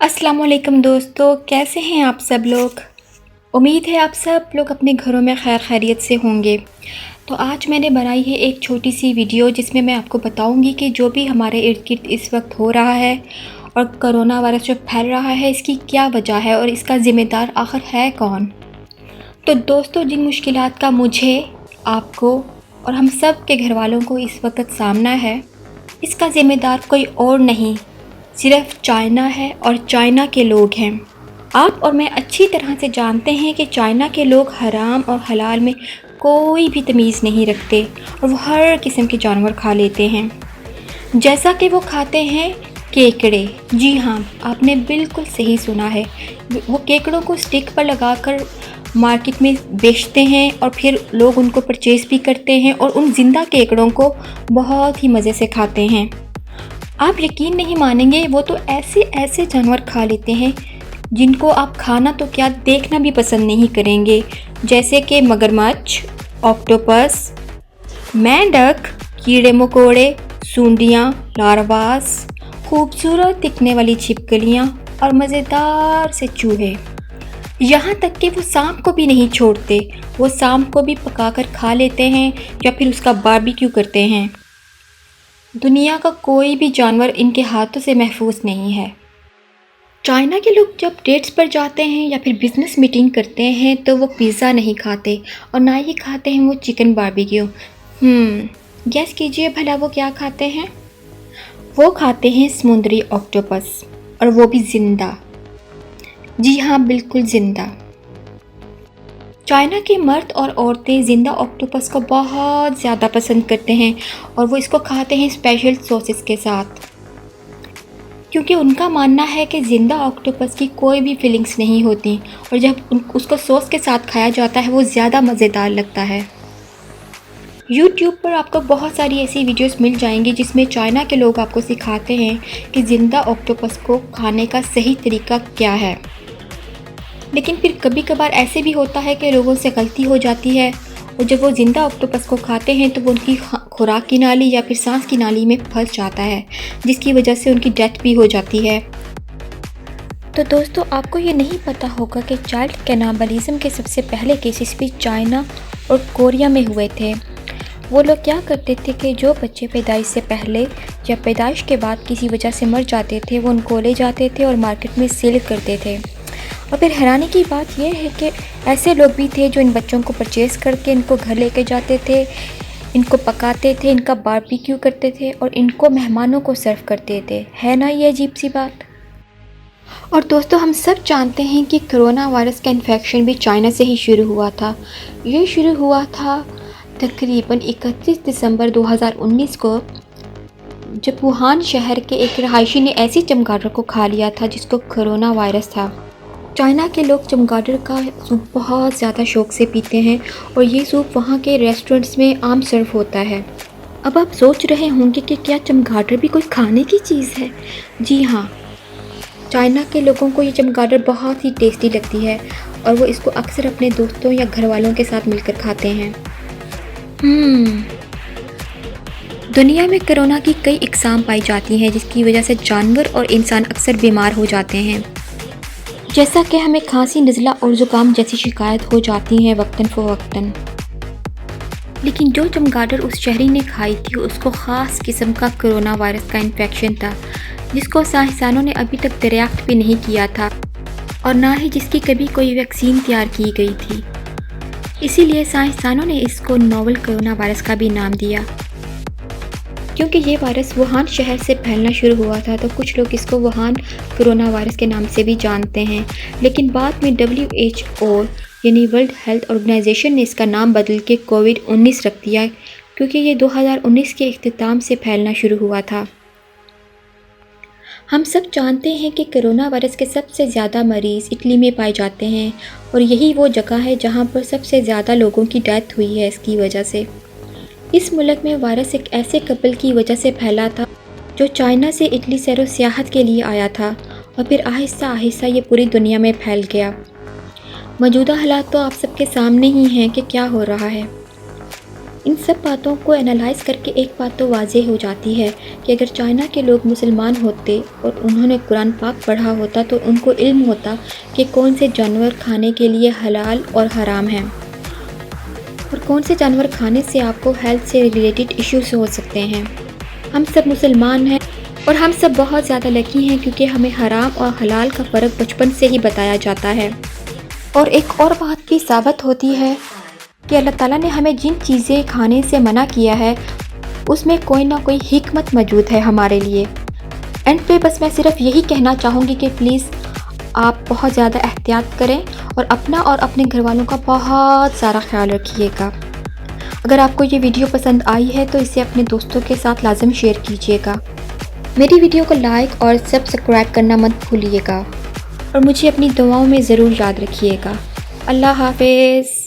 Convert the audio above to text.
अस्सलाम वालेकुम दोस्तों, कैसे हैं आप सब लोग। उम्मीद है आप सब लोग अपने घरों में खैर खैरियत से होंगे। तो आज मैंने बनाई है एक छोटी सी वीडियो जिसमें मैं आपको बताऊंगी कि जो भी हमारे इर्द गिर्द इस वक्त हो रहा है और कोरोना वायरस जो फैल रहा है इसकी क्या वजह है और इसका ज़िम्मेदार आखिर है कौन। तो दोस्तों, जिन मुश्किलात का मुझे, आपको और हम सब के घर वालों को इस वक्त सामना है, इसका ज़िम्मेदार कोई और नहीं, सिर्फ चाइना है और चाइना के लोग हैं। आप और मैं अच्छी तरह से जानते हैं कि चाइना के लोग हराम और हलाल में कोई भी तमीज़ नहीं रखते और वो हर किस्म के जानवर खा लेते हैं। जैसा कि वो खाते हैं केकड़े। जी हाँ, आपने बिल्कुल सही सुना है। वो केकड़ों को स्टिक पर लगाकर मार्केट में बेचते हैं और फिर लोग उनको परचेज़ भी करते हैं और उन ज़िंदा केकड़ों को बहुत ही मज़े से खाते हैं। आप यकीन नहीं मानेंगे, वो तो ऐसे ऐसे जानवर खा लेते हैं जिनको आप खाना तो क्या देखना भी पसंद नहीं करेंगे, जैसे कि मगरमच्छ, ऑक्टोपस, मेंढक, कीड़े मकोड़े, सूंडियाँ, लार्वास, खूबसूरत दिखने वाली छिपकलियाँ और मज़ेदार से चूहे। यहाँ तक कि वो सांप को भी नहीं छोड़ते, वो सांप को भी पकाकर खा लेते हैं या फिर उसका बारबेक्यू करते हैं। दुनिया का कोई भी जानवर इनके हाथों से महफूज नहीं है। चाइना के लोग जब डेट्स पर जाते हैं या फिर बिज़नेस मीटिंग करते हैं तो वो पिज़्ज़ा नहीं खाते और ना ही खाते हैं वो चिकन बारबेक्यू। गैस कीजिए भला वो क्या खाते हैं। वो खाते हैं समुद्री ऑक्टोपस, और वो भी ज़िंदा। जी हाँ, बिल्कुल ज़िंदा। चाइना के मर्द और औरतें ज़िंदा ऑक्टोपस को बहुत ज़्यादा पसंद करते हैं और वो इसको खाते हैं स्पेशल सॉसेस के साथ, क्योंकि उनका मानना है कि ज़िंदा ऑक्टोपस की कोई भी फीलिंग्स नहीं होती और जब उसको सॉस के साथ खाया जाता है वो ज़्यादा मज़ेदार लगता है। यूट्यूब पर आपको बहुत सारी ऐसी वीडियोस मिल जाएंगी जिसमें चाइना के लोग आपको सिखाते हैं कि ज़िंदा ऑक्टोपस को खाने का सही तरीका क्या है। लेकिन फिर कभी कभार ऐसे भी होता है कि लोगों से गलती हो जाती है और जब वो ज़िंदा ऑक्टोपस को खाते हैं तो वो उनकी खुराक की नाली या फिर सांस की नाली में फंस जाता है, जिसकी वजह से उनकी डेथ भी हो जाती है। तो दोस्तों, आपको ये नहीं पता होगा कि चाइल्ड कैनाबलिज्म के सबसे पहले केसेस भी चाइना और कोरिया में हुए थे। वो लोग क्या करते थे कि जो बच्चे पैदाइश से पहले या पैदाइश के बाद किसी वजह से मर जाते थे वो उनको ले जाते थे और मार्केट में सेल करते थे। और फिर हैरानी की बात यह है कि ऐसे लोग भी थे जो इन बच्चों को परचेज़ करके इनको घर लेके जाते थे, इनको पकाते थे, इनका बारबेक्यू करते थे और इनको मेहमानों को सर्व करते थे। है ना ये अजीब सी बात। और दोस्तों, हम सब जानते हैं कि कोरोना वायरस का इन्फेक्शन भी चाइना से ही शुरू हुआ था। ये शुरू हुआ था तकरीबन 31 दिसंबर 2019 को, जब वुहान शहर के एक रहायशी ने ऐसी चमगादड़ को खा लिया था जिसको कोरोना वायरस था। चाइना के लोग चमगादड़ का सूप बहुत ज़्यादा शौक़ से पीते हैं और ये सूप वहाँ के रेस्टोरेंट्स में आम सर्व होता है। अब आप सोच रहे होंगे कि क्या चमगादड़ भी कोई खाने की चीज़ है। जी हाँ, चाइना के लोगों को ये चमगादड़ बहुत ही टेस्टी लगती है और वो इसको अक्सर अपने दोस्तों या घर वालों के साथ मिलकर खाते हैं। दुनिया में कोरोना की कई इकसाम पाई जाती हैं जिसकी वजह से जानवर और इंसान अक्सर बीमार हो जाते हैं, जैसा कि हमें खांसी, नज़ला और ज़ुकाम जैसी शिकायत हो जाती हैं वक्तन फ़वक्तन। लेकिन जो चमगादड़ उस शहरी ने खाई थी उसको ख़ास किस्म का कोरोना वायरस का इन्फेक्शन था, जिसको साइंसदानों ने अभी तक दरियाफ्त भी नहीं किया था और ना ही जिसकी कभी कोई वैक्सीन तैयार की गई थी। इसीलिए साइंसदानों ने इसको नोवल कोरोना वायरस का भी नाम दिया। क्योंकि ये वायरस वुहान शहर से फैलना शुरू हुआ था तो कुछ लोग इसको वुहान कोरोना वायरस के नाम से भी जानते हैं, लेकिन बाद में WHO यानी वर्ल्ड हेल्थ ऑर्गेनाइजेशन ने इसका नाम बदल के कोविड-19 रख दिया, क्योंकि ये 2019 के इख्तिताम से फैलना शुरू हुआ था। हम सब जानते हैं कि कोरोना वायरस के सबसे ज़्यादा मरीज़ इटली में पाए जाते हैं और यही वो जगह है जहाँ पर सबसे ज़्यादा लोगों की डेथ हुई है इसकी वजह से। इस मुल्क में वायरस एक ऐसे कपल की वजह से फैला था जो चाइना से इटली सैरो सियाहत के लिए आया था और फिर आहिस्ता आहिस्ता ये पूरी दुनिया में फैल गया। मौजूदा हालात तो आप सबके सामने ही हैं कि क्या हो रहा है। ان سب باتوں کو انالائز کر کے ایک بات تو واضح ہو جاتی ہے کہ اگر چائنا کے لوگ مسلمان ہوتے اور انہوں نے قرآن پاک پڑھا ہوتا تو ان کو علم ہوتا کہ کون سے جانور کھانے کے لیے حلال اور حرام ہیں، اور کون سے جانور کھانے سے آپ کو ہیلتھ سے ریلیٹڈ ایشوز ہو سکتے ہیں۔ ہم سب مسلمان ہیں اور ہم سب بہت زیادہ لکی ہیں کیونکہ ہمیں حرام اور حلال کا فرق بچپن سے ہی بتایا جاتا ہے۔ اور ایک اور بات بھی ثابت ہوتی ہے کہ اللہ تعالیٰ نے ہمیں جن چیزیں کھانے سے منع کیا ہے اس میں کوئی نہ کوئی حکمت موجود ہے ہمارے لیے۔ اینڈ پہ بس میں صرف یہی کہنا چاہوں گی کہ پلیز آپ بہت زیادہ احتیاط کریں اور اپنا اور اپنے گھر والوں کا بہت سارا خیال رکھیے گا۔ اگر آپ کو یہ ویڈیو پسند آئی ہے تو اسے اپنے دوستوں کے ساتھ لازم شیئر کیجیے گا۔ میری ویڈیو کو لائک اور سبسکرائب کرنا مت بھولیے گا، اور مجھے اپنی دعاؤں میں ضرور یاد رکھیے گا۔ اللہ حافظ۔